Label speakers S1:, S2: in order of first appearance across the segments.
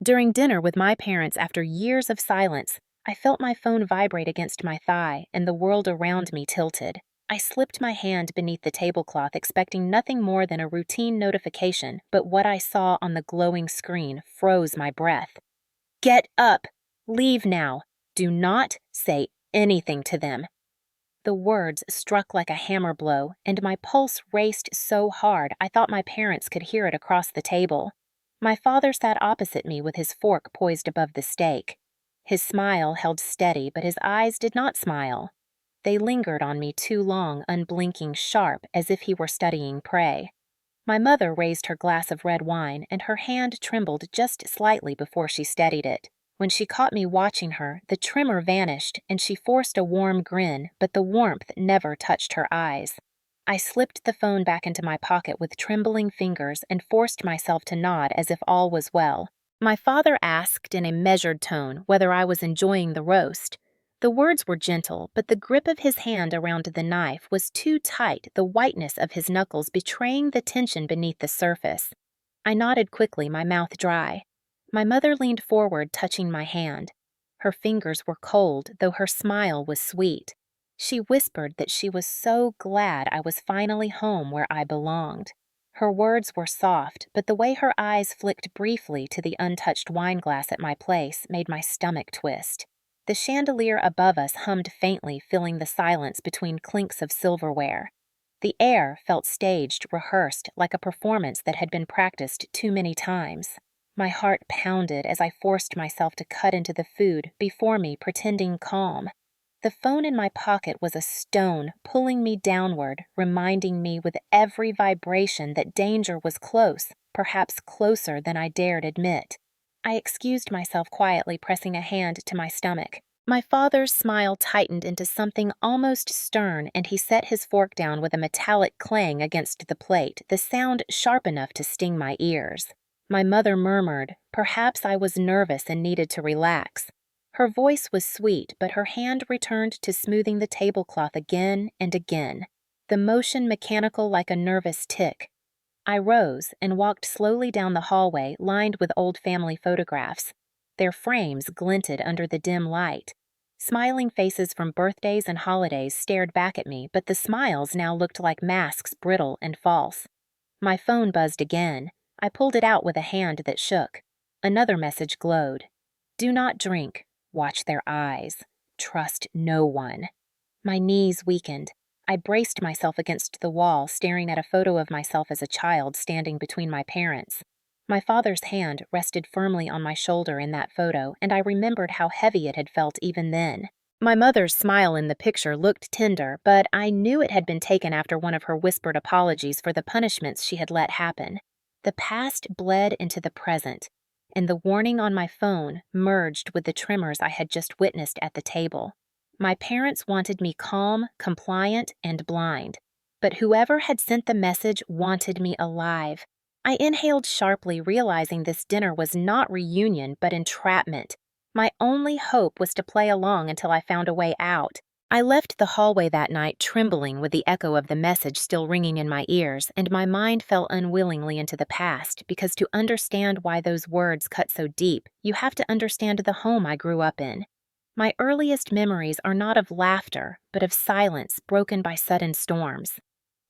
S1: During dinner with my parents after years of silence, I felt my phone vibrate against my thigh and the world around me tilted. I slipped my hand beneath the tablecloth, expecting nothing more than a routine notification, but what I saw on the glowing screen froze my breath. Get up! Leave now! Do not say anything to them. The words struck like a hammer blow, and my pulse raced so hard I thought my parents could hear it across the table. My father sat opposite me with his fork poised above the steak. His smile held steady, but his eyes did not smile. They lingered on me too long, unblinking, sharp, as if he were studying prey. My mother raised her glass of red wine, and her hand trembled just slightly before she steadied it. When she caught me watching her, the tremor vanished, and she forced a warm grin, but the warmth never touched her eyes. I slipped the phone back into my pocket with trembling fingers and forced myself to nod as if all was well. My father asked in a measured tone whether I was enjoying the roast. The words were gentle, but the grip of his hand around the knife was too tight, the whiteness of his knuckles betraying the tension beneath the surface. I nodded quickly, my mouth dry. My mother leaned forward, touching my hand. Her fingers were cold, though her smile was sweet. She whispered that she was so glad I was finally home where I belonged. Her words were soft, but the way her eyes flicked briefly to the untouched wineglass at my place made my stomach twist. The chandelier above us hummed faintly, filling the silence between clinks of silverware. The air felt staged, rehearsed, like a performance that had been practiced too many times. My heart pounded as I forced myself to cut into the food before me, pretending calm. The phone in my pocket was a stone, pulling me downward, reminding me with every vibration that danger was close, perhaps closer than I dared admit. I excused myself quietly, pressing a hand to my stomach. My father's smile tightened into something almost stern, and he set his fork down with a metallic clang against the plate, the sound sharp enough to sting my ears. My mother murmured, perhaps I was nervous and needed to relax. Her voice was sweet, but her hand returned to smoothing the tablecloth again and again, the motion mechanical like a nervous tick. I rose and walked slowly down the hallway lined with old family photographs. Their frames glinted under the dim light. Smiling faces from birthdays and holidays stared back at me, but the smiles now looked like masks, brittle and false. My phone buzzed again. I pulled it out with a hand that shook. Another message glowed. Do not drink. Watch their eyes. Trust no one. My knees weakened. I braced myself against the wall, staring at a photo of myself as a child standing between my parents. My father's hand rested firmly on my shoulder in that photo, and I remembered how heavy it had felt even then. My mother's smile in the picture looked tender, but I knew it had been taken after one of her whispered apologies for the punishments she had let happen. The past bled into the present, and the warning on my phone merged with the tremors I had just witnessed at the table. My parents wanted me calm, compliant, and blind, but whoever had sent the message wanted me alive. I inhaled sharply, realizing this dinner was not reunion but entrapment. My only hope was to play along until I found a way out. I left the hallway that night trembling with the echo of the message still ringing in my ears, and my mind fell unwillingly into the past, because to understand why those words cut so deep, you have to understand the home I grew up in. My earliest memories are not of laughter, but of silence broken by sudden storms.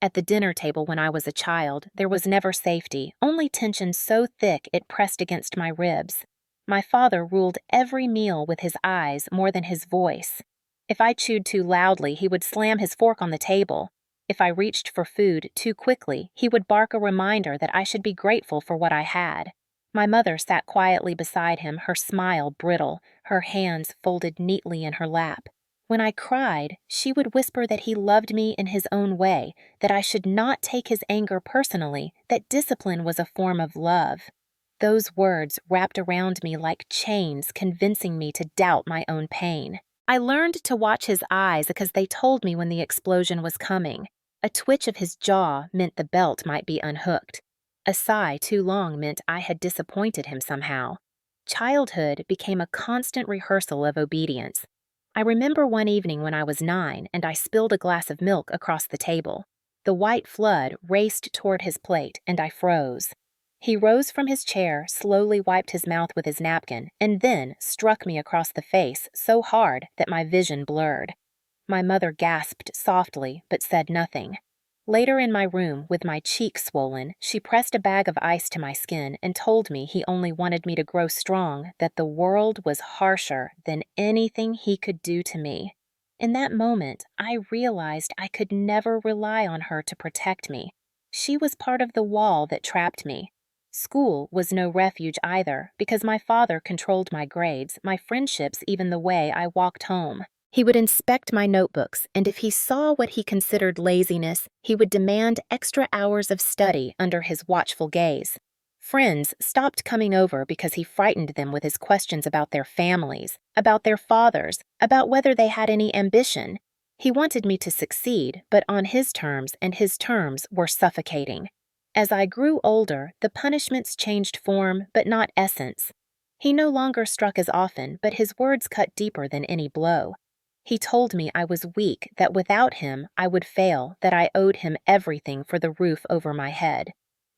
S1: At the dinner table when I was a child, there was never safety, only tension so thick it pressed against my ribs. My father ruled every meal with his eyes more than his voice. If I chewed too loudly, he would slam his fork on the table. If I reached for food too quickly, he would bark a reminder that I should be grateful for what I had. My mother sat quietly beside him, her smile brittle, her hands folded neatly in her lap. When I cried, she would whisper that he loved me in his own way, that I should not take his anger personally, that discipline was a form of love. Those words wrapped around me like chains, convincing me to doubt my own pain. I learned to watch his eyes because they told me when the explosion was coming. A twitch of his jaw meant the belt might be unhooked. A sigh too long meant I had disappointed him somehow. Childhood became a constant rehearsal of obedience. I remember one evening when I was 9 and I spilled a glass of milk across the table. The white flood raced toward his plate and I froze. He rose from his chair, slowly wiped his mouth with his napkin, and then struck me across the face so hard that my vision blurred. My mother gasped softly, but said nothing. Later in my room, with my cheek swollen, she pressed a bag of ice to my skin and told me he only wanted me to grow strong, that the world was harsher than anything he could do to me. In that moment, I realized I could never rely on her to protect me. She was part of the wall that trapped me. School was no refuge either, because my father controlled my grades, my friendships, even the way I walked home. He would inspect my notebooks, and if he saw what he considered laziness, he would demand extra hours of study under his watchful gaze. Friends stopped coming over because he frightened them with his questions about their families, about their fathers, about whether they had any ambition. He wanted me to succeed, but on his terms, and his terms were suffocating. As I grew older, the punishments changed form, but not essence. He no longer struck as often, but his words cut deeper than any blow. He told me I was weak, that without him I would fail, that I owed him everything for the roof over my head.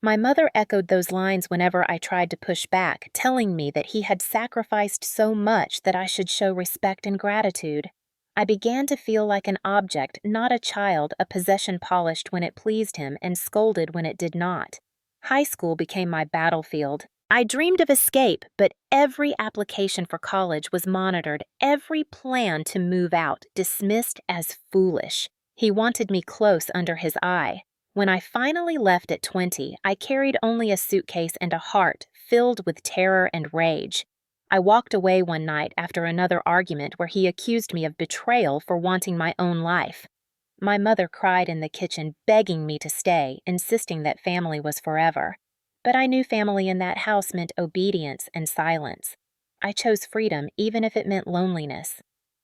S1: My mother echoed those lines whenever I tried to push back, telling me that he had sacrificed so much that I should show respect and gratitude. I began to feel like an object, not a child, a possession polished when it pleased him and scolded when it did not. High school became my battlefield. I dreamed of escape, but every application for college was monitored, every plan to move out dismissed as foolish. He wanted me close under his eye. When I finally left at 20, I carried only a suitcase and a heart filled with terror and rage. I walked away one night after another argument where he accused me of betrayal for wanting my own life. My mother cried in the kitchen, begging me to stay, insisting that family was forever. But I knew family in that house meant obedience and silence. I chose freedom even if it meant loneliness.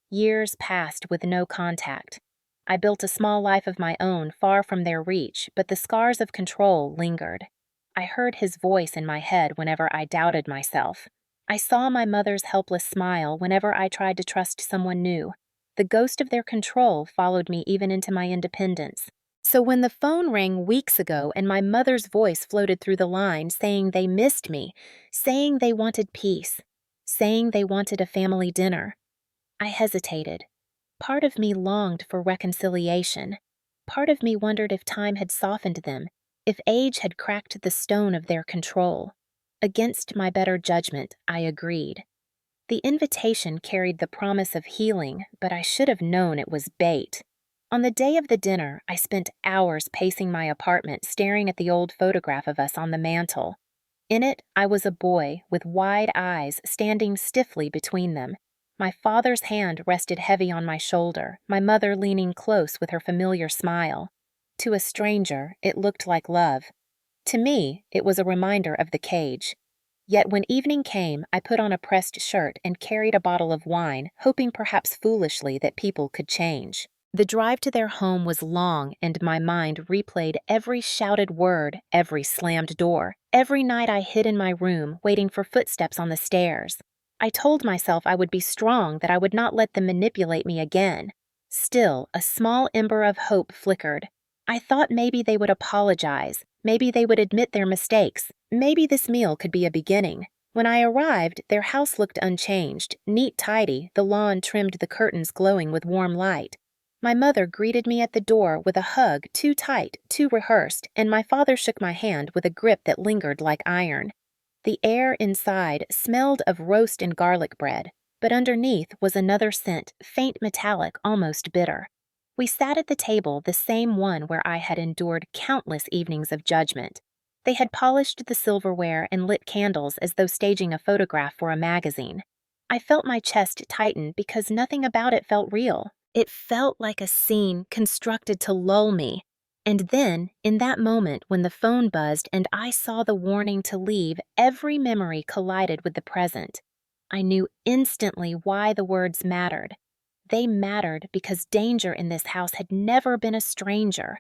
S1: Years passed with no contact. I built a small life of my own far from their reach, but the scars of control lingered. I heard his voice in my head whenever I doubted myself. I saw my mother's helpless smile whenever I tried to trust someone new. The ghost of their control followed me even into my independence. So when the phone rang weeks ago and my mother's voice floated through the line saying they missed me, saying they wanted peace, saying they wanted a family dinner, I hesitated. Part of me longed for reconciliation. Part of me wondered if time had softened them, if age had cracked the stone of their control. Against my better judgment, I agreed. The invitation carried the promise of healing, but I should have known it was bait. On the day of the dinner, I spent hours pacing my apartment staring at the old photograph of us on the mantel. In it, I was a boy with wide eyes standing stiffly between them. My father's hand rested heavy on my shoulder, my mother leaning close with her familiar smile. To a stranger, it looked like love. To me, it was a reminder of the cage. Yet when evening came, I put on a pressed shirt and carried a bottle of wine, hoping perhaps foolishly that people could change. The drive to their home was long, and my mind replayed every shouted word, every slammed door, every night I hid in my room, waiting for footsteps on the stairs. I told myself I would be strong, that I would not let them manipulate me again. Still, a small ember of hope flickered. I thought maybe they would apologize. Maybe they would admit their mistakes. Maybe this meal could be a beginning. When I arrived, their house looked unchanged, neat, tidy, the lawn trimmed, the curtains glowing with warm light. My mother greeted me at the door with a hug too tight, too rehearsed, and my father shook my hand with a grip that lingered like iron. The air inside smelled of roast and garlic bread, but underneath was another scent, faint metallic, almost bitter. We sat at the table, the same one where I had endured countless evenings of judgment. They had polished the silverware and lit candles as though staging a photograph for a magazine. I felt my chest tighten because nothing about it felt real. It felt like a scene constructed to lull me. And then, in that moment when the phone buzzed and I saw the warning to leave, every memory collided with the present. I knew instantly why the words mattered. They mattered because danger in this house had never been a stranger.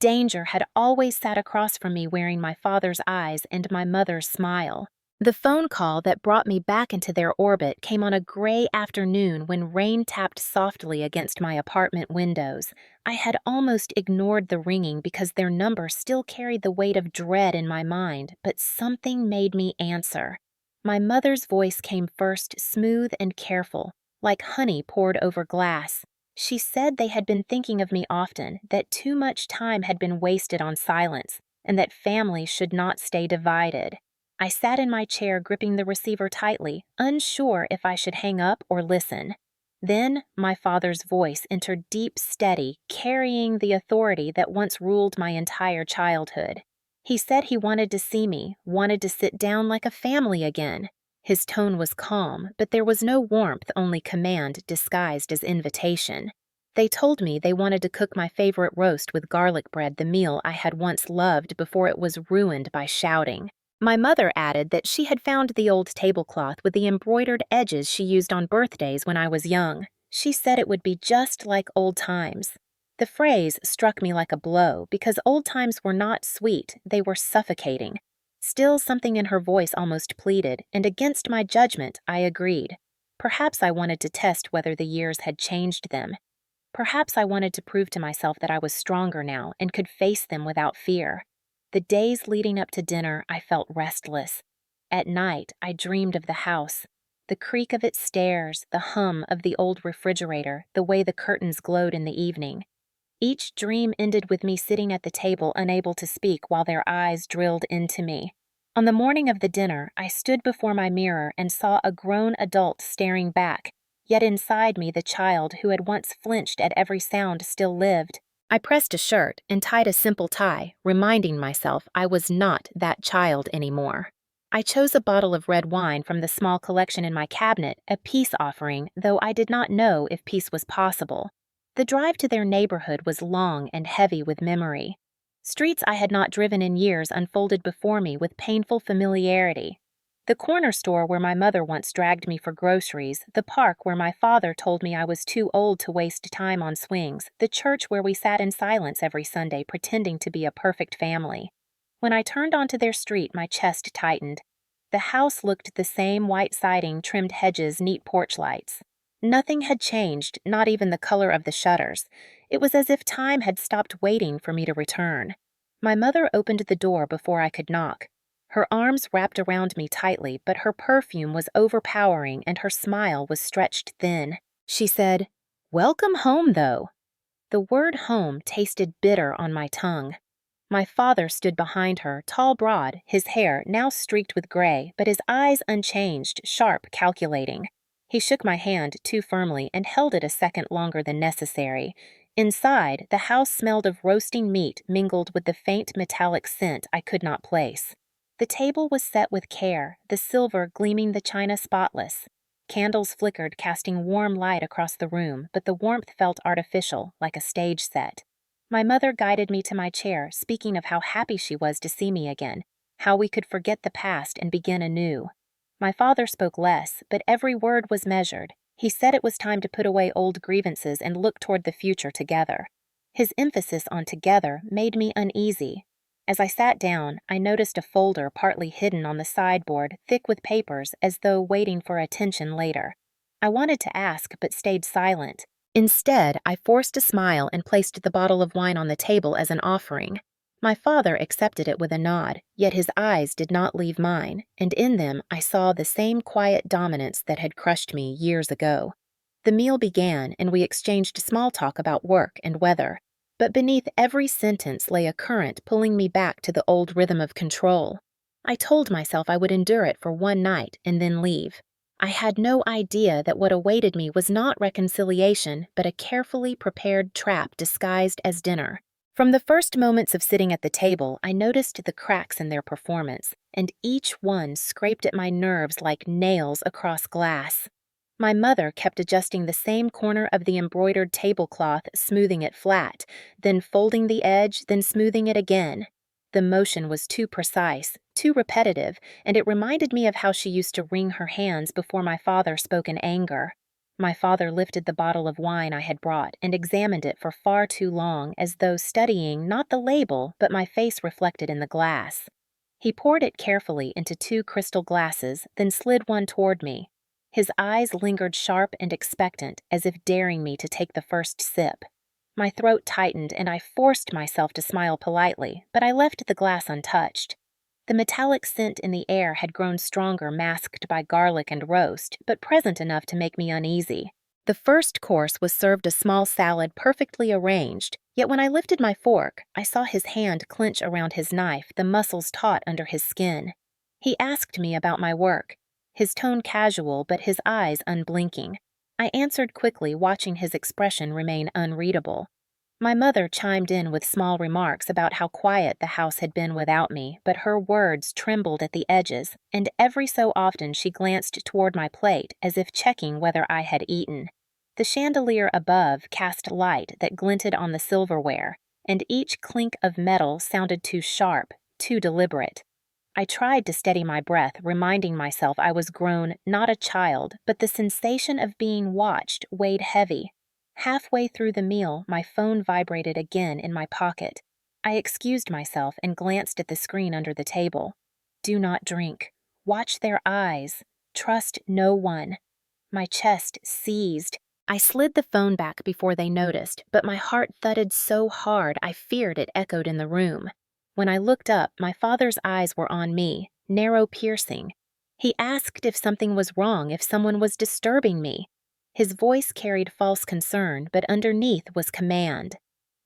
S1: Danger had always sat across from me wearing my father's eyes and my mother's smile. The phone call that brought me back into their orbit came on a gray afternoon when rain tapped softly against my apartment windows. I had almost ignored the ringing because their number still carried the weight of dread in my mind, but something made me answer. My mother's voice came first, smooth and careful, like honey poured over glass. She said they had been thinking of me often, that too much time had been wasted on silence, and that families should not stay divided. I sat in my chair gripping the receiver tightly, unsure if I should hang up or listen. Then my father's voice entered deep, steady, carrying the authority that once ruled my entire childhood. He said he wanted to see me, wanted to sit down like a family again. His tone was calm, but there was no warmth, only command disguised as invitation. They told me they wanted to cook my favorite roast with garlic bread, the meal I had once loved before it was ruined by shouting. My mother added that she had found the old tablecloth with the embroidered edges she used on birthdays when I was young. She said it would be just like old times. The phrase struck me like a blow because old times were not sweet, they were suffocating. Still, something in her voice almost pleaded, and against my judgment, I agreed. Perhaps I wanted to test whether the years had changed them. Perhaps I wanted to prove to myself that I was stronger now and could face them without fear. The days leading up to dinner, I felt restless. At night, I dreamed of the house, the creak of its stairs, the hum of the old refrigerator, the way the curtains glowed in the evening. Each dream ended with me sitting at the table, unable to speak while their eyes drilled into me. On the morning of the dinner, I stood before my mirror and saw a grown adult staring back, yet inside me the child who had once flinched at every sound still lived. I pressed a shirt and tied a simple tie, reminding myself I was not that child anymore. I chose a bottle of red wine from the small collection in my cabinet, a peace offering, though I did not know if peace was possible. The drive to their neighborhood was long and heavy with memory. Streets I had not driven in years unfolded before me with painful familiarity. The corner store where my mother once dragged me for groceries, the park where my father told me I was too old to waste time on swings, the church where we sat in silence every Sunday pretending to be a perfect family. When I turned onto their street, my chest tightened. The house looked the same: white siding, trimmed hedges, neat porch lights. Nothing had changed, not even the color of the shutters. It was as if time had stopped waiting for me to return. My mother opened the door before I could knock. Her arms wrapped around me tightly, but her perfume was overpowering and her smile was stretched thin. She said, "Welcome home, though." The word home tasted bitter on my tongue. My father stood behind her, tall, broad, his hair now streaked with gray, but his eyes unchanged, sharp, calculating. He shook my hand too firmly and held it a second longer than necessary. Inside, the house smelled of roasting meat mingled with the faint metallic scent I could not place. The table was set with care, the silver gleaming the china spotless. Candles flickered, casting warm light across the room, but the warmth felt artificial, like a stage set. My mother guided me to my chair, speaking of how happy she was to see me again, how we could forget the past and begin anew. My father spoke less, but every word was measured. He said it was time to put away old grievances and look toward the future together. His emphasis on together made me uneasy. As I sat down, I noticed a folder partly hidden on the sideboard, thick with papers, as though waiting for attention later. I wanted to ask, but stayed silent. Instead, I forced a smile and placed the bottle of wine on the table as an offering. My father accepted it with a nod, yet his eyes did not leave mine, and in them I saw the same quiet dominance that had crushed me years ago. The meal began, and we exchanged small talk about work and weather. But beneath every sentence lay a current pulling me back to the old rhythm of control. I told myself I would endure it for one night and then leave. I had no idea that what awaited me was not reconciliation, but a carefully prepared trap disguised as dinner. From the first moments of sitting at the table, I noticed the cracks in their performance, and each one scraped at my nerves like nails across glass. My mother kept adjusting the same corner of the embroidered tablecloth, smoothing it flat, then folding the edge, then smoothing it again. The motion was too precise, too repetitive, and it reminded me of how she used to wring her hands before my father spoke in anger. My father lifted the bottle of wine I had brought and examined it for far too long, as though studying not the label, but my face reflected in the glass. He poured it carefully into 2 crystal glasses, then slid one toward me. His eyes lingered sharp and expectant, as if daring me to take the first sip. My throat tightened, and I forced myself to smile politely, but I left the glass untouched. The metallic scent in the air had grown stronger, masked by garlic and roast, but present enough to make me uneasy. The first course was served a small salad perfectly arranged, yet when I lifted my fork, I saw his hand clench around his knife, the muscles taut under his skin. He asked me about my work, his tone casual but his eyes unblinking. I answered quickly, watching his expression remain unreadable. My mother chimed in with small remarks about how quiet the house had been without me, but her words trembled at the edges, and every so often she glanced toward my plate as if checking whether I had eaten. The chandelier above cast light that glinted on the silverware, and each clink of metal sounded too sharp, too deliberate. I tried to steady my breath, reminding myself I was grown, not a child, but the sensation of being watched weighed heavy. Halfway through the meal, my phone vibrated again in my pocket. I excused myself and glanced at the screen under the table. Do not drink. Watch their eyes. Trust no one. My chest seized. I slid the phone back before they noticed, but my heart thudded so hard I feared it echoed in the room. When I looked up, my father's eyes were on me, narrow, piercing. He asked if something was wrong, if someone was disturbing me. His voice carried false concern, but underneath was command.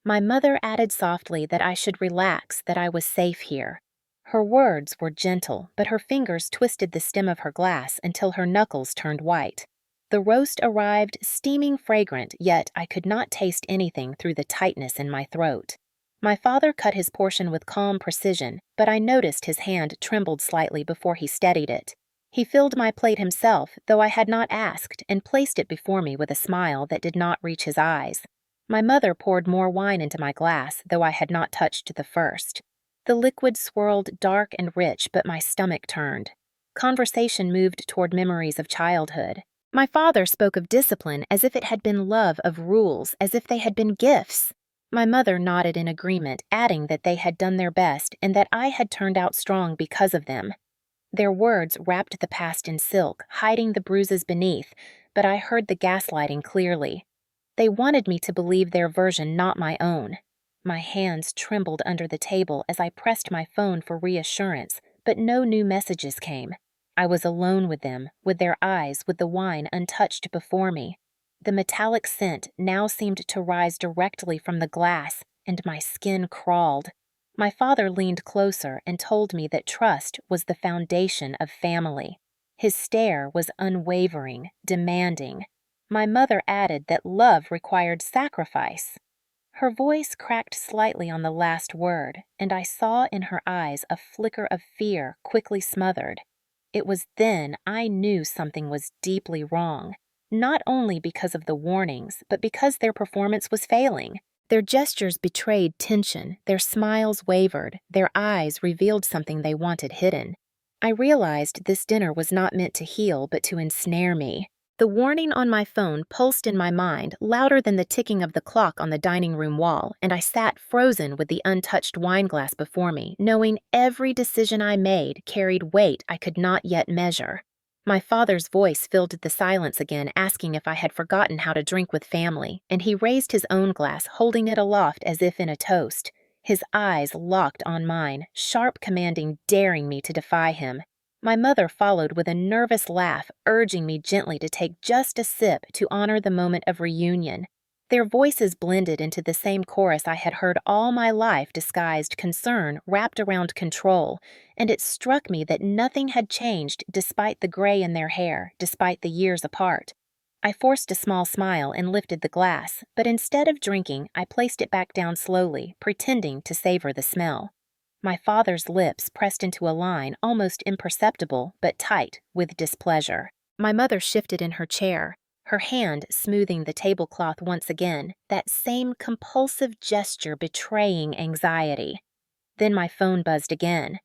S1: My mother added softly that I should relax, that I was safe here. Her words were gentle, but her fingers twisted the stem of her glass until her knuckles turned white. The roast arrived steaming fragrant, yet I could not taste anything through the tightness in my throat. My father cut his portion with calm precision, but I noticed his hand trembled slightly before he steadied it. He filled my plate himself, though I had not asked, and placed it before me with a smile that did not reach his eyes. My mother poured more wine into my glass, though I had not touched the first. The liquid swirled dark and rich, but my stomach turned. Conversation moved toward memories of childhood. My father spoke of discipline as if it had been love, of rules as if they had been gifts. My mother nodded in agreement, adding that they had done their best and that I had turned out strong because of them. Their words wrapped the past in silk, hiding the bruises beneath, but I heard the gaslighting clearly. They wanted me to believe their version, not my own. My hands trembled under the table as I pressed my phone for reassurance, but no new messages came. I was alone with them, with their eyes, with the wine untouched before me. The metallic scent now seemed to rise directly from the glass, and my skin crawled. My father leaned closer and told me that trust was the foundation of family. His stare was unwavering, demanding. My mother added that love required sacrifice. Her voice cracked slightly on the last word, and I saw in her eyes a flicker of fear quickly smothered. It was then I knew something was deeply wrong, not only because of the warnings, but because their performance was failing. Their gestures betrayed tension, their smiles wavered, their eyes revealed something they wanted hidden. I realized this dinner was not meant to heal, but to ensnare me. The warning on my phone pulsed in my mind, louder than the ticking of the clock on the dining room wall, and I sat frozen with the untouched wineglass before me, knowing every decision I made carried weight I could not yet measure. My father's voice filled the silence again, asking if I had forgotten how to drink with family, and he raised his own glass, holding it aloft as if in a toast. His eyes locked on mine, sharp, commanding, daring me to defy him. My mother followed with a nervous laugh, urging me gently to take just a sip to honor the moment of reunion. Their voices blended into the same chorus I had heard all my life, disguised concern wrapped around control, and it struck me that nothing had changed despite the gray in their hair, despite the years apart. I forced a small smile and lifted the glass, but instead of drinking, I placed it back down slowly, pretending to savor the smell. My father's lips pressed into a line almost imperceptible, but tight with displeasure. My mother shifted in her chair, her hand smoothing the tablecloth once again, that same compulsive gesture betraying anxiety. Then my phone buzzed again.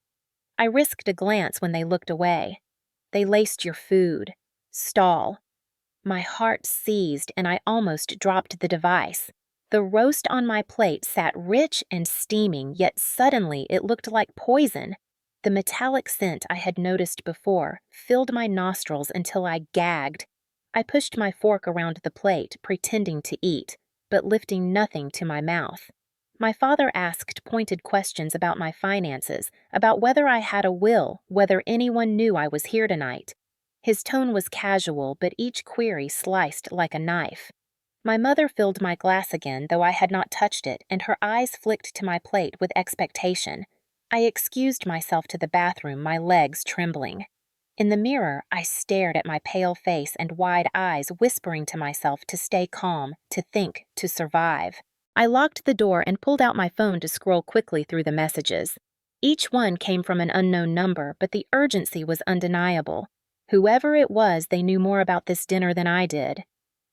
S1: I risked a glance when they looked away. They laced your food. Stall. My heart seized and I almost dropped the device. The roast on my plate sat rich and steaming, yet suddenly it looked like poison. The metallic scent I had noticed before filled my nostrils until I gagged. I pushed my fork around the plate, pretending to eat, but lifting nothing to my mouth. My father asked pointed questions about my finances, about whether I had a will, whether anyone knew I was here tonight. His tone was casual, but each query sliced like a knife. My mother filled my glass again, though I had not touched it, and her eyes flicked to my plate with expectation. I excused myself to the bathroom, my legs trembling. In the mirror, I stared at my pale face and wide eyes, whispering to myself to stay calm, to think, to survive. I locked the door and pulled out my phone to scroll quickly through the messages. Each one came from an unknown number, but the urgency was undeniable. Whoever it was, they knew more about this dinner than I did.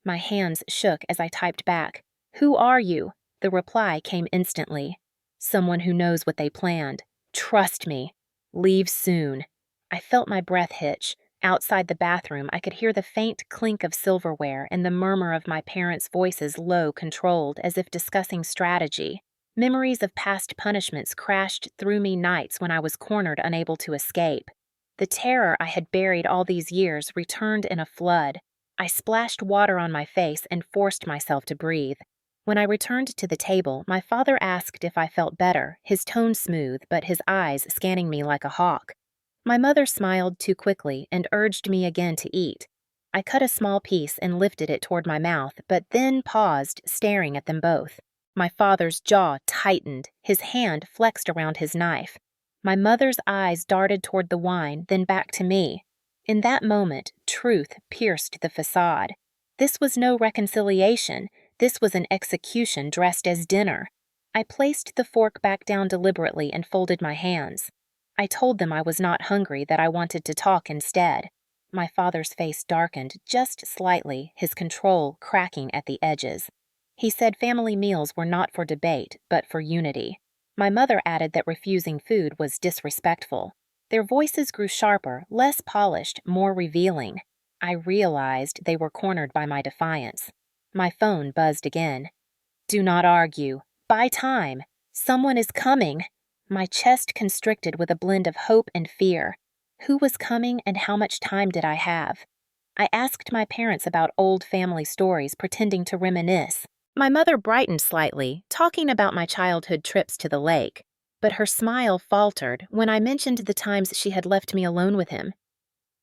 S1: My hands shook as I typed back. "Who are you?" The reply came instantly. "Someone who knows what they planned. Trust me. Leave soon." I felt my breath hitch. Outside the bathroom, I could hear the faint clink of silverware and the murmur of my parents' voices, low, controlled, as if discussing strategy. Memories of past punishments crashed through me nights when I was cornered, unable to escape. The terror I had buried all these years returned in a flood. I splashed water on my face and forced myself to breathe. When I returned to the table, my father asked if I felt better, his tone smooth, but his eyes scanning me like a hawk. My mother smiled too quickly and urged me again to eat. I cut a small piece and lifted it toward my mouth, but then paused, staring at them both. My father's jaw tightened, his hand flexed around his knife. My mother's eyes darted toward the wine, then back to me. In that moment, truth pierced the facade. This was no reconciliation. This was an execution dressed as dinner. I placed the fork back down deliberately and folded my hands. I told them I was not hungry, that I wanted to talk instead. My father's face darkened just slightly, his control cracking at the edges. He said family meals were not for debate, but for unity. My mother added that refusing food was disrespectful. Their voices grew sharper, less polished, more revealing. I realized they were cornered by my defiance. My phone buzzed again. "Do not argue. Buy time. Someone is coming." My chest constricted with a blend of hope and fear. Who was coming and how much time did I have? I asked my parents about old family stories, pretending to reminisce. My mother brightened slightly, talking about my childhood trips to the lake, but her smile faltered when I mentioned the times she had left me alone with him.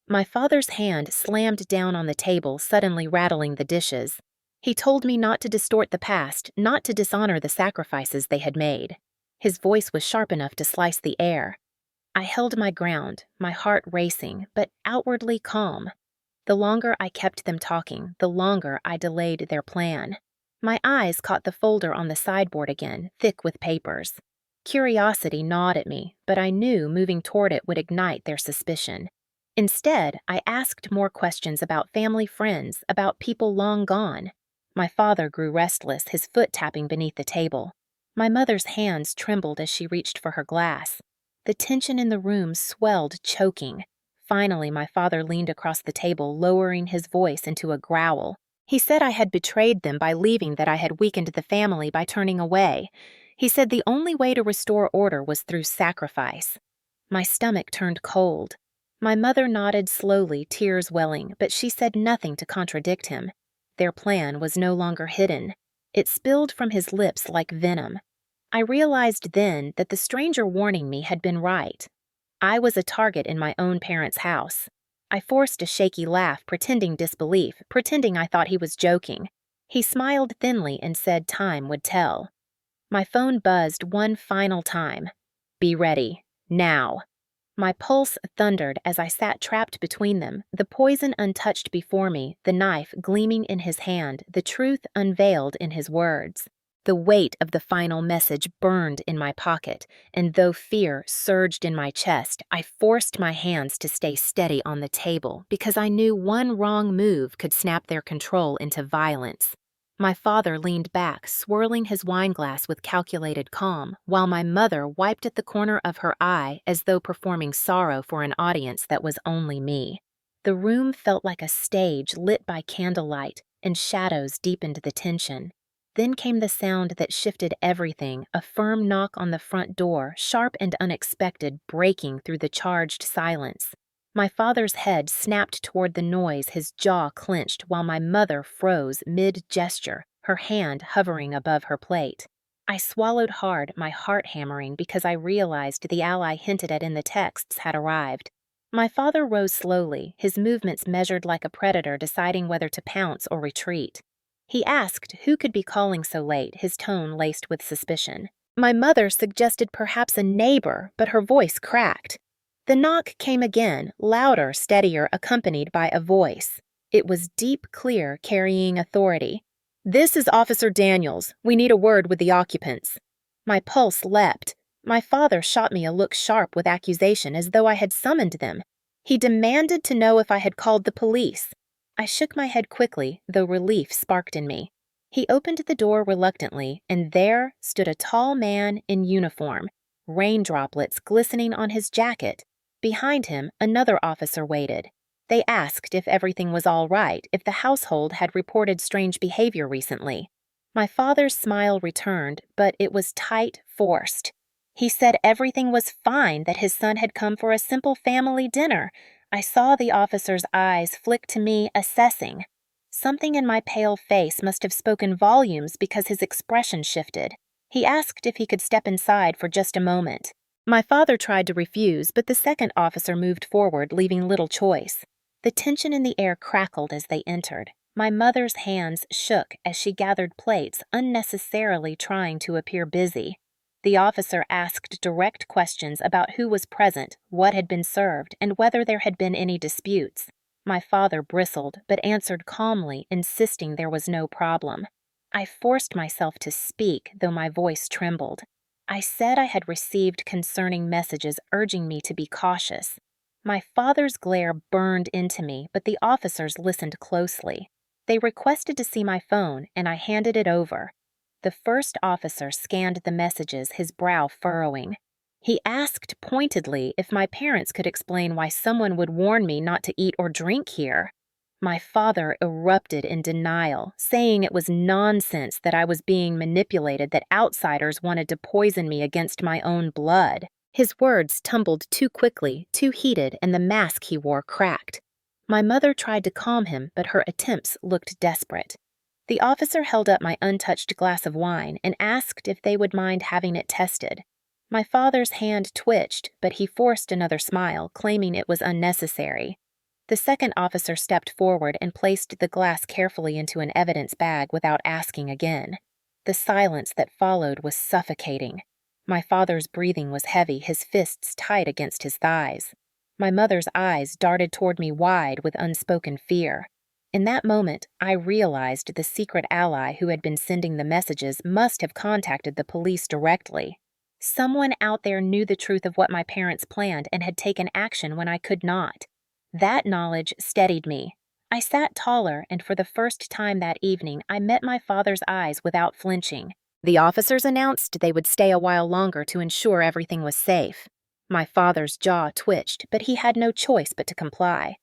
S1: My father's hand slammed down on the table, suddenly rattling the dishes. He told me not to distort the past, not to dishonor the sacrifices they had made. His voice was sharp enough to slice the air. I held my ground, my heart racing, but outwardly calm. The longer I kept them talking, the longer I delayed their plan. My eyes caught the folder on the sideboard again, thick with papers. Curiosity gnawed at me, but I knew moving toward it would ignite their suspicion. Instead, I asked more questions about family friends, about people long gone. My father grew restless, his foot tapping beneath the table. My mother's hands trembled as she reached for her glass. The tension in the room swelled, choking. Finally, my father leaned across the table, lowering his voice into a growl. He said I had betrayed them by leaving, that I had weakened the family by turning away. He said the only way to restore order was through sacrifice. My stomach turned cold. My mother nodded slowly, tears welling, but she said nothing to contradict him. Their plan was no longer hidden. It spilled from his lips like venom. I realized then that the stranger warning me had been right. I was a target in my own parents' house. I forced a shaky laugh, pretending disbelief, pretending I thought he was joking. He smiled thinly and said time would tell. My phone buzzed one final time. "Be ready. Now." My pulse thundered as I sat trapped between them, the poison untouched before me, the knife gleaming in his hand, the truth unveiled in his words. The weight of the final message burned in my pocket, and though fear surged in my chest, I forced my hands to stay steady on the table because I knew one wrong move could snap their control into violence. My father leaned back, swirling his wineglass with calculated calm, while my mother wiped at the corner of her eye as though performing sorrow for an audience that was only me. The room felt like a stage lit by candlelight, and shadows deepened the tension. Then came the sound that shifted everything, a firm knock on the front door, sharp and unexpected, breaking through the charged silence. My father's head snapped toward the noise, his jaw clenched, while my mother froze mid-gesture, her hand hovering above her plate. I swallowed hard, my heart hammering, because I realized the ally hinted at in the texts had arrived. My father rose slowly, his movements measured like a predator deciding whether to pounce or retreat. He asked who could be calling so late, his tone laced with suspicion. My mother suggested perhaps a neighbor, but her voice cracked. The knock came again, louder, steadier, accompanied by a voice. It was deep, clear, carrying authority. "This is Officer Daniels. We need a word with the occupants." My pulse leapt. My father shot me a look sharp with accusation, as though I had summoned them. He demanded to know if I had called the police. I shook my head quickly, though relief sparked in me. He opened the door reluctantly, and there stood a tall man in uniform, rain droplets glistening on his jacket. Behind him, another officer waited. They asked if everything was all right, if the household had reported strange behavior recently. My father's smile returned, but it was tight, forced. He said everything was fine, that his son had come for a simple family dinner. I saw the officer's eyes flick to me, assessing. Something in my pale face must have spoken volumes because his expression shifted. He asked if he could step inside for just a moment. My father tried to refuse, but the second officer moved forward, leaving little choice. The tension in the air crackled as they entered. My mother's hands shook as she gathered plates, unnecessarily trying to appear busy. The officer asked direct questions about who was present, what had been served, and whether there had been any disputes. My father bristled, but answered calmly, insisting there was no problem. I forced myself to speak, though my voice trembled. I said I had received concerning messages urging me to be cautious. My father's glare burned into me, but the officers listened closely. They requested to see my phone, and I handed it over. The first officer scanned the messages, his brow furrowing. He asked pointedly if my parents could explain why someone would warn me not to eat or drink here. My father erupted in denial, saying it was nonsense that I was being manipulated, that outsiders wanted to poison me against my own blood. His words tumbled too quickly, too heated, and the mask he wore cracked. My mother tried to calm him, but her attempts looked desperate. The officer held up my untouched glass of wine and asked if they would mind having it tested. My father's hand twitched, but he forced another smile, claiming it was unnecessary. The second officer stepped forward and placed the glass carefully into an evidence bag without asking again. The silence that followed was suffocating. My father's breathing was heavy, his fists tight against his thighs. My mother's eyes darted toward me wide with unspoken fear. In that moment, I realized the secret ally who had been sending the messages must have contacted the police directly. Someone out there knew the truth of what my parents planned and had taken action when I could not. That knowledge steadied me. I sat taller, and for the first time that evening, I met my father's eyes without flinching. The officers announced they would stay a while longer to ensure everything was safe. My father's jaw twitched, but he had no choice but to comply.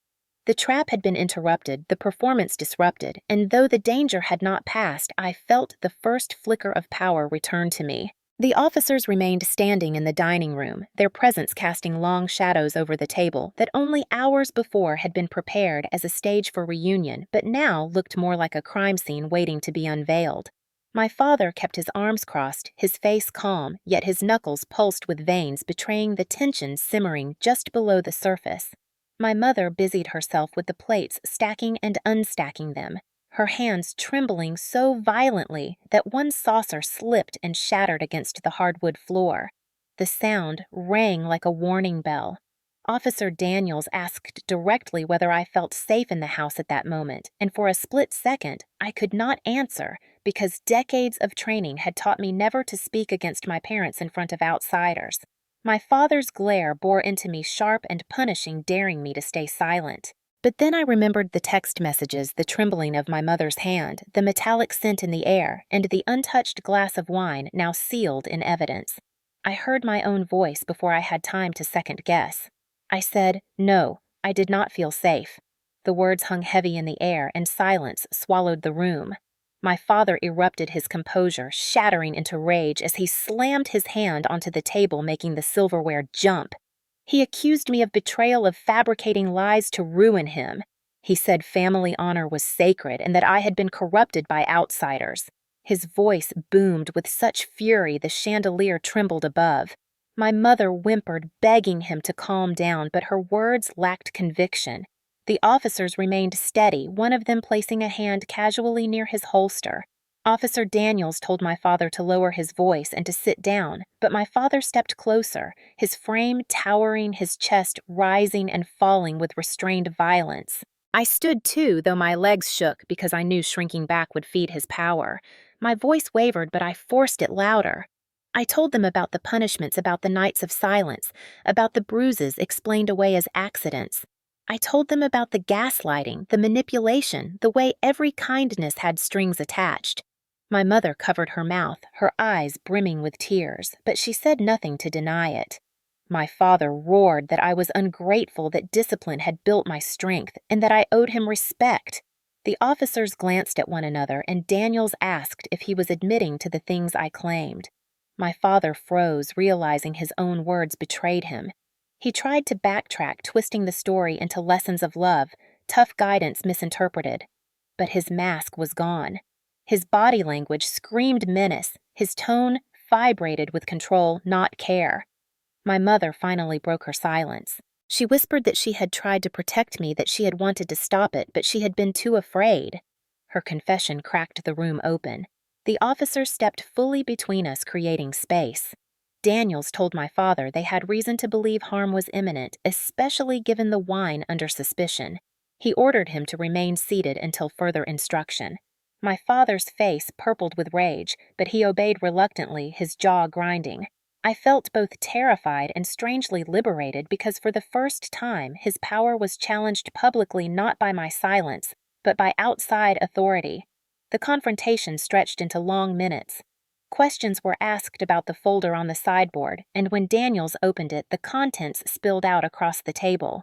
S1: The trap had been interrupted, the performance disrupted, and though the danger had not passed, I felt the first flicker of power return to me. The officers remained standing in the dining room, their presence casting long shadows over the table that only hours before had been prepared as a stage for reunion, but now looked more like a crime scene waiting to be unveiled. My father kept his arms crossed, his face calm, yet his knuckles pulsed with veins betraying the tension simmering just below the surface. My mother busied herself with the plates, stacking and unstacking them, her hands trembling so violently that one saucer slipped and shattered against the hardwood floor. The sound rang like a warning bell. Officer Daniels asked directly whether I felt safe in the house at that moment, and for a split second, I could not answer because decades of training had taught me never to speak against my parents in front of outsiders. My father's glare bore into me sharp and punishing, daring me to stay silent. But then I remembered the text messages, the trembling of my mother's hand, the metallic scent in the air, and the untouched glass of wine now sealed in evidence. I heard my own voice before I had time to second guess. I said, "No, I did not feel safe." The words hung heavy in the air, and silence swallowed the room. My father erupted his composure, shattering into rage as he slammed his hand onto the table, making the silverware jump. He accused me of betrayal, of fabricating lies to ruin him. He said family honor was sacred and that I had been corrupted by outsiders. His voice boomed with such fury the chandelier trembled above. My mother whimpered, begging him to calm down, but her words lacked conviction. The officers remained steady, one of them placing a hand casually near his holster. Officer Daniels told my father to lower his voice and to sit down, but my father stepped closer, his frame towering, his chest rising and falling with restrained violence. I stood too, though my legs shook because I knew shrinking back would feed his power. My voice wavered, but I forced it louder. I told them about the punishments, about the nights of silence, about the bruises explained away as accidents. I told them about the gaslighting, the manipulation, the way every kindness had strings attached. My mother covered her mouth, her eyes brimming with tears, but she said nothing to deny it. My father roared that I was ungrateful, that discipline had built my strength, and that I owed him respect. The officers glanced at one another, and Daniels asked if he was admitting to the things I claimed. My father froze, realizing his own words betrayed him. He tried to backtrack, twisting the story into lessons of love, tough guidance misinterpreted. But his mask was gone. His body language screamed menace, his tone vibrated with control, not care. My mother finally broke her silence. She whispered that she had tried to protect me, that she had wanted to stop it, but she had been too afraid. Her confession cracked the room open. The officers stepped fully between us, creating space. Daniels told my father they had reason to believe harm was imminent, especially given the wine under suspicion. He ordered him to remain seated until further instruction. My father's face purpled with rage, but he obeyed reluctantly, his jaw grinding. I felt both terrified and strangely liberated because for the first time his power was challenged publicly, not by my silence, but by outside authority. The confrontation stretched into long minutes. Questions were asked about the folder on the sideboard, and when Daniels opened it, the contents spilled out across the table.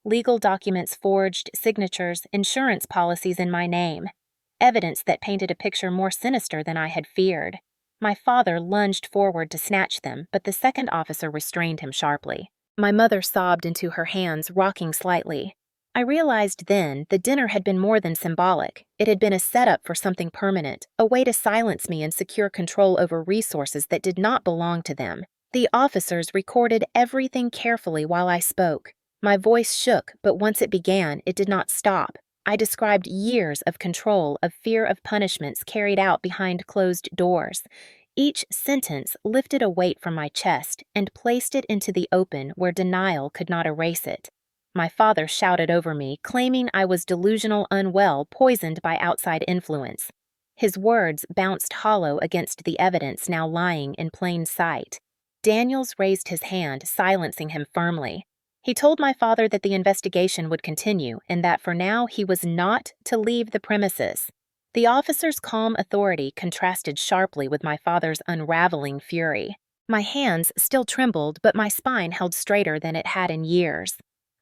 S1: Legal documents forged, signatures, insurance policies in my name. Evidence that painted a picture more sinister than I had feared. My father lunged forward to snatch them, but the second officer restrained him sharply. My mother sobbed into her hands, rocking slightly. I realized then the dinner had been more than symbolic. It had been a setup for something permanent, a way to silence me and secure control over resources that did not belong to them. The officers recorded everything carefully while I spoke. My voice shook, but once it began, it did not stop. I described years of control, of fear of punishments carried out behind closed doors. Each sentence lifted a weight from my chest and placed it into the open where denial could not erase it. My father shouted over me, claiming I was delusional, unwell, poisoned by outside influence. His words bounced hollow against the evidence now lying in plain sight. Daniels raised his hand, silencing him firmly. He told my father that the investigation would continue and that for now he was not to leave the premises. The officer's calm authority contrasted sharply with my father's unraveling fury. My hands still trembled, but my spine held straighter than it had in years.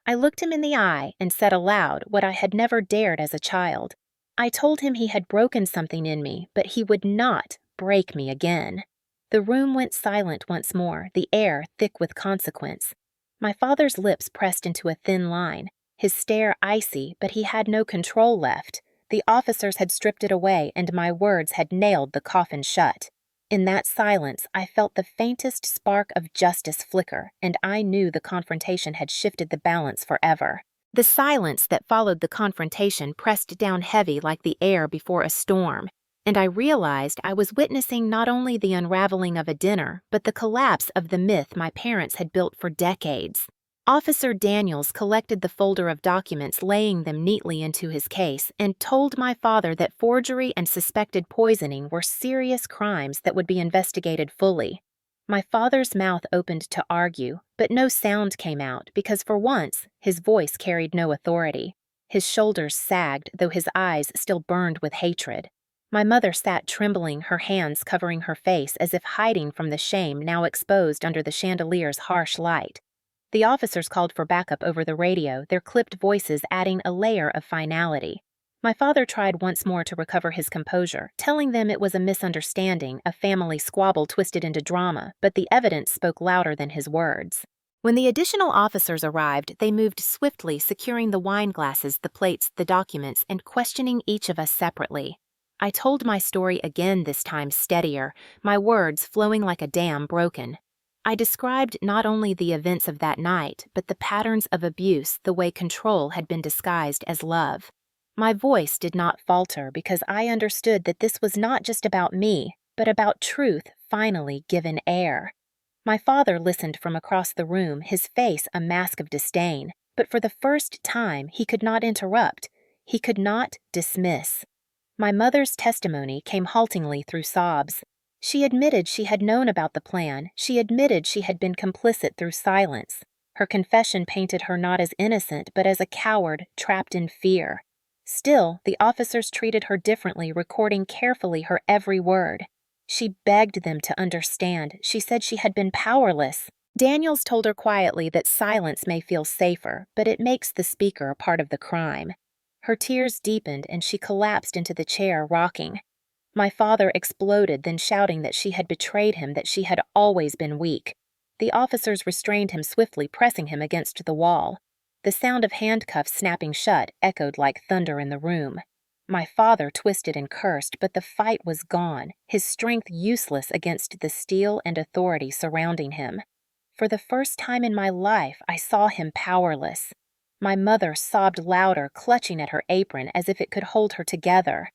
S1: I looked him in the eye and said aloud what I had never dared as a child. I told him he had broken something in me, but he would not break me again. The room went silent once more, the air thick with consequence. My father's lips pressed into a thin line, his stare icy, but he had no control left. The officers had stripped it away, and my words had nailed the coffin shut. In that silence, I felt the faintest spark of justice flicker, and I knew the confrontation had shifted the balance forever. The silence that followed the confrontation pressed down heavy like the air before a storm, and I realized I was witnessing not only the unraveling of a dinner, but the collapse of the myth my parents had built for decades. Officer Daniels collected the folder of documents, laying them neatly into his case, and told my father that forgery and suspected poisoning were serious crimes that would be investigated fully. My father's mouth opened to argue, but no sound came out because for once his voice carried no authority. His shoulders sagged, though his eyes still burned with hatred. My mother sat trembling, her hands covering her face as if hiding from the shame now exposed under the chandelier's harsh light. The officers called for backup over the radio, their clipped voices adding a layer of finality. My father tried once more to recover his composure, telling them it was a misunderstanding, a family squabble twisted into drama, but the evidence spoke louder than his words. When the additional officers arrived, they moved swiftly, securing the wine glasses, the plates, the documents, and questioning each of us separately. I told my story again, this time steadier, my words flowing like a dam broken. I described not only the events of that night, but the patterns of abuse, the way control had been disguised as love. My voice did not falter because I understood that this was not just about me, but about truth finally given air. My father listened from across the room, his face a mask of disdain, but for the first time he could not interrupt. He could not dismiss. My mother's testimony came haltingly through sobs. She admitted she had known about the plan. She admitted she had been complicit through silence. Her confession painted her not as innocent, but as a coward trapped in fear. Still, the officers treated her differently, recording carefully her every word. She begged them to understand. She said she had been powerless. Daniels told her quietly that silence may feel safer, but it makes the speaker a part of the crime. Her tears deepened and she collapsed into the chair, rocking. My father exploded, then shouting that she had betrayed him, that she had always been weak. The officers restrained him swiftly, pressing him against the wall. The sound of handcuffs snapping shut echoed like thunder in the room. My father twisted and cursed, but the fight was gone, his strength useless against the steel and authority surrounding him. For the first time in my life, I saw him powerless. My mother sobbed louder, clutching at her apron as if it could hold her together.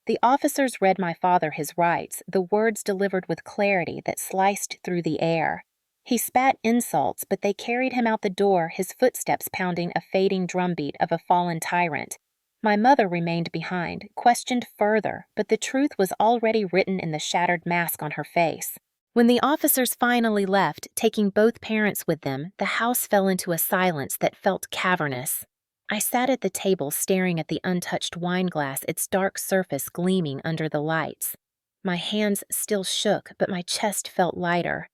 S1: The officers read my father his rights, the words delivered with clarity that sliced through the air. He spat insults, but they carried him out the door, his footsteps pounding a fading drumbeat of a fallen tyrant. My mother remained behind, questioned further, but the truth was already written in the shattered mask on her face. When the officers finally left, taking both parents with them, the house fell into a silence that felt cavernous. I sat at the table staring at the untouched wine glass, its dark surface gleaming under the lights. My hands still shook, but my chest felt lighter.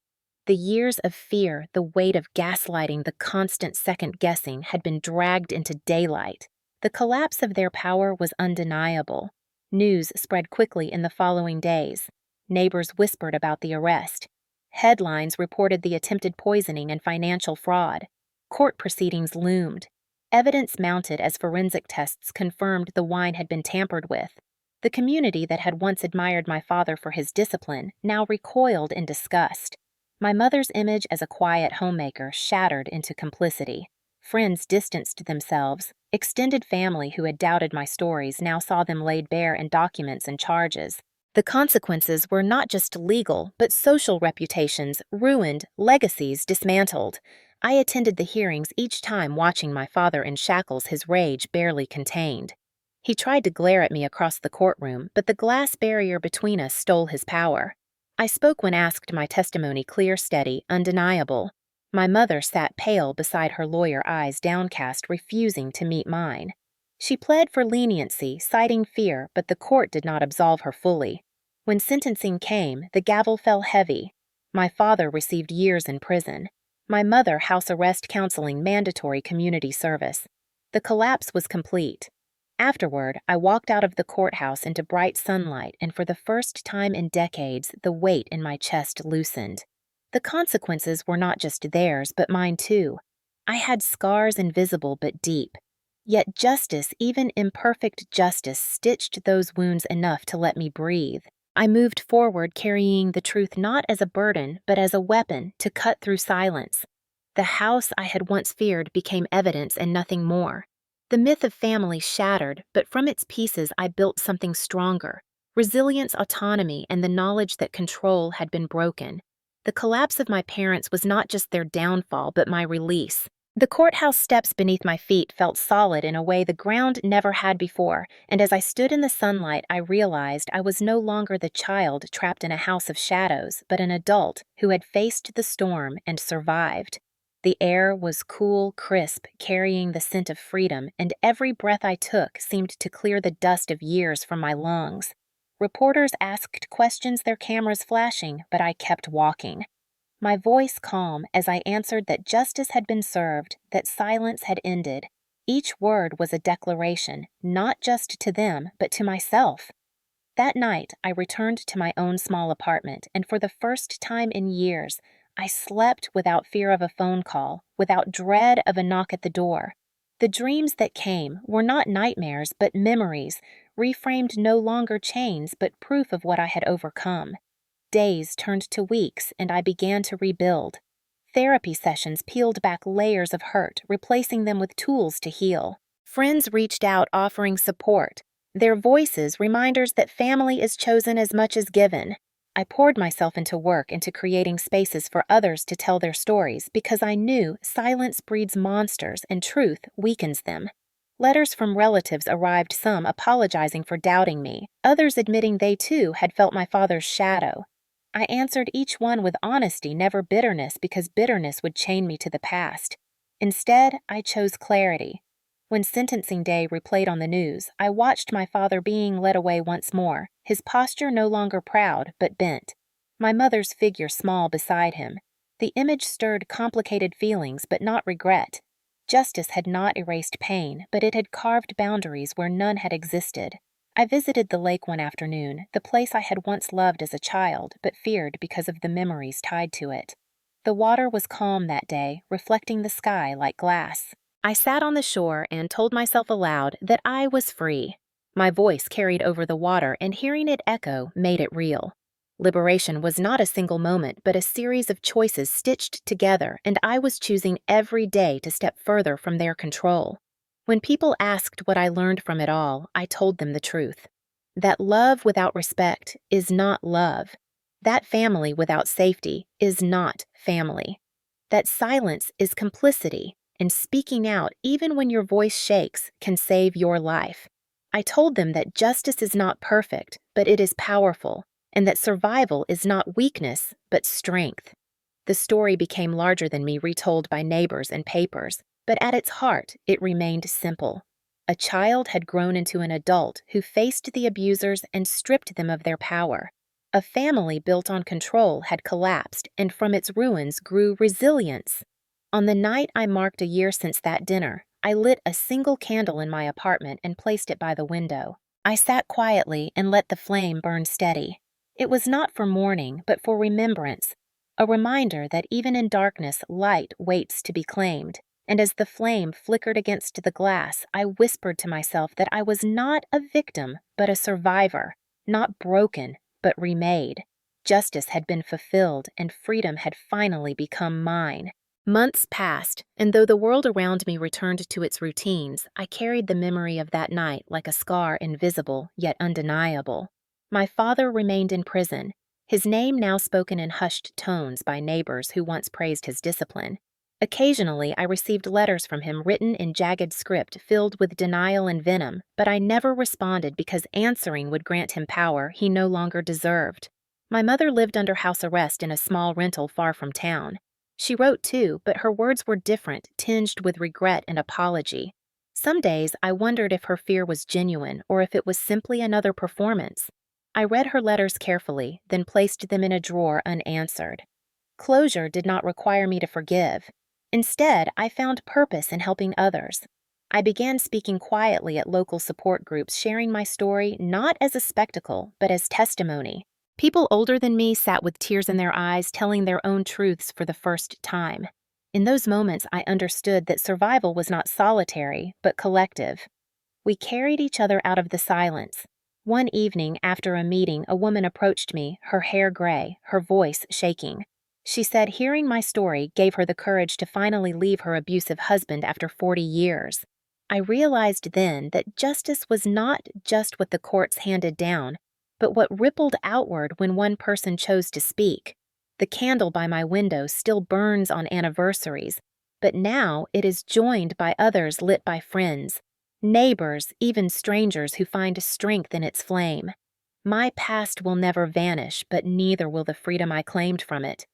S1: The years of fear, the weight of gaslighting, the constant second-guessing had been dragged into daylight. The collapse of their power was undeniable. News spread quickly in the following days. Neighbors whispered about the arrest. Headlines reported the attempted poisoning and financial fraud. Court proceedings loomed. Evidence mounted as forensic tests confirmed the wine had been tampered with. The community that had once admired my father for his discipline now recoiled in disgust. My mother's image as a quiet homemaker shattered into complicity. Friends distanced themselves. Extended family who had doubted my stories now saw them laid bare in documents and charges. The consequences were not just legal, but social reputations ruined, legacies dismantled. I attended the hearings each time watching my father in shackles, his rage barely contained. He tried to glare at me across the courtroom, but the glass barrier between us stole his power. I spoke when asked, my testimony clear, steady, undeniable. My mother sat pale beside her lawyer, eyes downcast, refusing to meet mine. She pled for leniency, citing fear, but the court did not absolve her fully. When sentencing came, the gavel fell heavy. My father received years in prison. My mother house arrest counseling, mandatory community service. The collapse was complete. Afterward, I walked out of the courthouse into bright sunlight, and for the first time in decades, the weight in my chest loosened. The consequences were not just theirs, but mine too. I had scars invisible but deep. Yet justice, even imperfect justice, stitched those wounds enough to let me breathe. I moved forward carrying the truth not as a burden, but as a weapon to cut through silence. The house I had once feared became evidence and nothing more. The myth of family shattered, but from its pieces I built something stronger. Resilience, autonomy, and the knowledge that control had been broken. The collapse of my parents was not just their downfall, but my release. The courthouse steps beneath my feet felt solid in a way the ground never had before, and as I stood in the sunlight, I realized I was no longer the child trapped in a house of shadows, but an adult who had faced the storm and survived. The air was cool, crisp, carrying the scent of freedom, and every breath I took seemed to clear the dust of years from my lungs. Reporters asked questions, their cameras flashing, but I kept walking. My voice calm as I answered that justice had been served, that silence had ended. Each word was a declaration, not just to them, but to myself. That night, I returned to my own small apartment, and for the first time in years, I slept without fear of a phone call, without dread of a knock at the door. The dreams that came were not nightmares, but memories, reframed no longer chains, but proof of what I had overcome. Days turned to weeks, and I began to rebuild. Therapy sessions peeled back layers of hurt, replacing them with tools to heal. Friends reached out offering support, their voices reminders that family is chosen as much as given. I poured myself into work, into creating spaces for others to tell their stories, because I knew silence breeds monsters and truth weakens them. Letters from relatives arrived, some apologizing for doubting me, others admitting they too had felt my father's shadow. I answered each one with honesty, never bitterness, because bitterness would chain me to the past. Instead, I chose clarity. When sentencing day replayed on the news, I watched my father being led away once more, his posture no longer proud, but bent. My mother's figure small beside him. The image stirred complicated feelings, but not regret. Justice had not erased pain, but it had carved boundaries where none had existed. I visited the lake one afternoon, the place I had once loved as a child, but feared because of the memories tied to it. The water was calm that day, reflecting the sky like glass. I sat on the shore and told myself aloud that I was free. My voice carried over the water, and hearing it echo made it real. Liberation was not a single moment, but a series of choices stitched together, and I was choosing every day to step further from their control. When people asked what I learned from it all, I told them the truth. That love without respect is not love. That family without safety is not family. That silence is complicity, and speaking out, even when your voice shakes, can save your life. I told them that justice is not perfect, but it is powerful, and that survival is not weakness, but strength. The story became larger than me, retold by neighbors and papers, but at its heart, it remained simple. A child had grown into an adult who faced the abusers and stripped them of their power. A family built on control had collapsed, and from its ruins grew resilience. On the night I marked a year since that dinner, I lit a single candle in my apartment and placed it by the window. I sat quietly and let the flame burn steady. It was not for mourning, but for remembrance, a reminder that even in darkness, light waits to be claimed. And as the flame flickered against the glass, I whispered to myself that I was not a victim, but a survivor, not broken, but remade. Justice had been fulfilled, and freedom had finally become mine. Months passed, and though the world around me returned to its routines, I carried the memory of that night like a scar, invisible yet undeniable. My father remained in prison, his name now spoken in hushed tones by neighbors who once praised his discipline. Occasionally, I received letters from him written in jagged script filled with denial and venom, but I never responded because answering would grant him power he no longer deserved. My mother lived under house arrest in a small rental far from town. She wrote too, but her words were different, tinged with regret and apology. Some days I wondered if her fear was genuine or if it was simply another performance. I read her letters carefully, then placed them in a drawer unanswered. Closure did not require me to forgive. Instead, I found purpose in helping others. I began speaking quietly at local support groups, sharing my story not as a spectacle, but as testimony. People older than me sat with tears in their eyes, telling their own truths for the first time. In those moments, I understood that survival was not solitary, but collective. We carried each other out of the silence. One evening, after a meeting, a woman approached me, her hair gray, her voice shaking. She said hearing my story gave her the courage to finally leave her abusive husband after 40 years. I realized then that justice was not just what the courts handed down, but what rippled outward when one person chose to speak. The candle by my window still burns on anniversaries, but now it is joined by others lit by friends, neighbors, even strangers who find strength in its flame. My past will never vanish, but neither will the freedom I claimed from it.